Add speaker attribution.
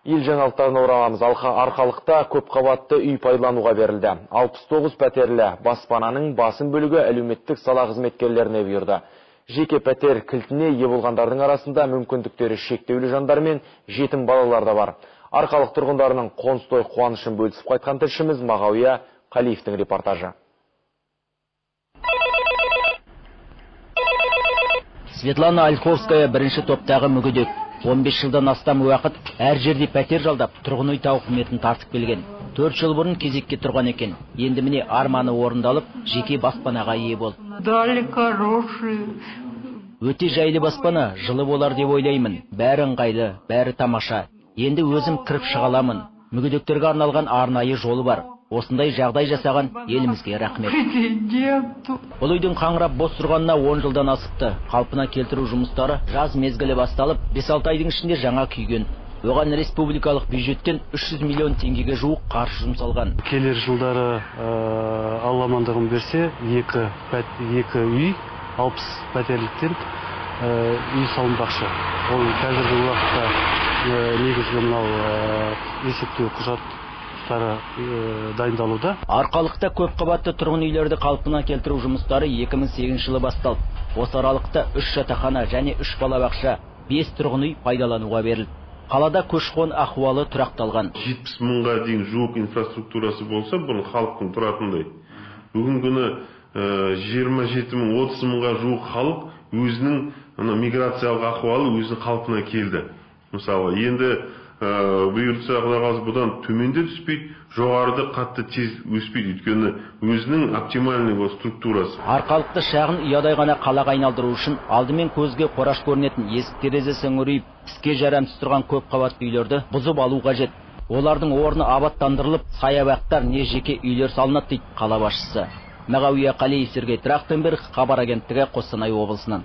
Speaker 1: Ел жаңалықтарына ораламыз. Арқалықта көп қабатты үй пайдалануға берілді. 69 пәтерлі баспананың басым бөлігі әлеуметтік сала қызметкерлеріне бұйырды. Жеке пәтер кілтіне ие болғандардың арасында мүмкіндіктері шектеулі жандар мен жетім балалар да бар. Арқалық тұрғындарының қоныстой қуанышын бөлісіп қайтқан тілшіміз Мағауия Қалиевтің репортажы.
Speaker 2: Светлана Ольховская бірінші топтағы мүгедек. 15 жылдан астам уақыт әр жерде пәтер жалдап, тұрғын үй тауқыметін тартып келген. 4 жыл бұрын кезекке тұрған екен. Енді міне арманы орындалып, жеке баспанаға ие болды. Өте жайлы баспана, жылы болар деп ойлаймын. Бәрі ыңғайлы, бәрі тамаша. Енді өзім кіріп шыға аламын. Мүгедектерге арналған арнайы жолы бар. Осындай жағдай жасаған елімізге рахмет. Бұл үйдің қаңырап бос тұрғанына 10 жылдан асыпты. Қалпына келтіру жұмыстары жаз мезгілі басталып, 5-6 айдың ішінде жаңа күйген. Оған республикалық бюджеттен 300 миллион теңгеге жуық қаржы жұмсалған.
Speaker 3: Келер жылдары Алламандығын берсе, екі үй, 60 пәтерліктен үй салынбақшы. Ол қазіргі уақытта негізгі мынау есептеу құжаттары дайындалуда.
Speaker 2: Арқалықта көп қабатты тұрғын үйлерді қалпына келтіру жұмыстары 2008 жылы басталды. Осы аралықта 3 жатақхана және 3 балабақша, 5 тұрғын үй пайдалануға берілді. Қалада көші-қон ахуалы тұрақталған.
Speaker 4: 70 мыңға дейін жуық инфраструктурасы болса, бұрын халықтың тұратындай. Бүгін күні 27 мың, 30 мыңға жуық халық өзінің миграциялық ахуалы өзінің қалпына келді. Мысалы, енді бұйыртса құдағаз бұдан төменде түспейді, жоғарыда қатты тез өспейді, өйткені өзінің оптимальный структурасы.
Speaker 2: Арқалықты шағын ұядай ғана қалаға айналдыру үшін алдымен көзге қораш көрінетін есік терезесі үңірейіп, іске жарамсыз тұрған көп қабатты үйлерді бұзып алу қажет. Олардың орны абаттандырылып, саябақтар не жеке үйлер салынады дейді қала басшысы. Мағауия Қалиев, Сергей Трахтенберг, хабар агенттігі, Қостанай облысынан.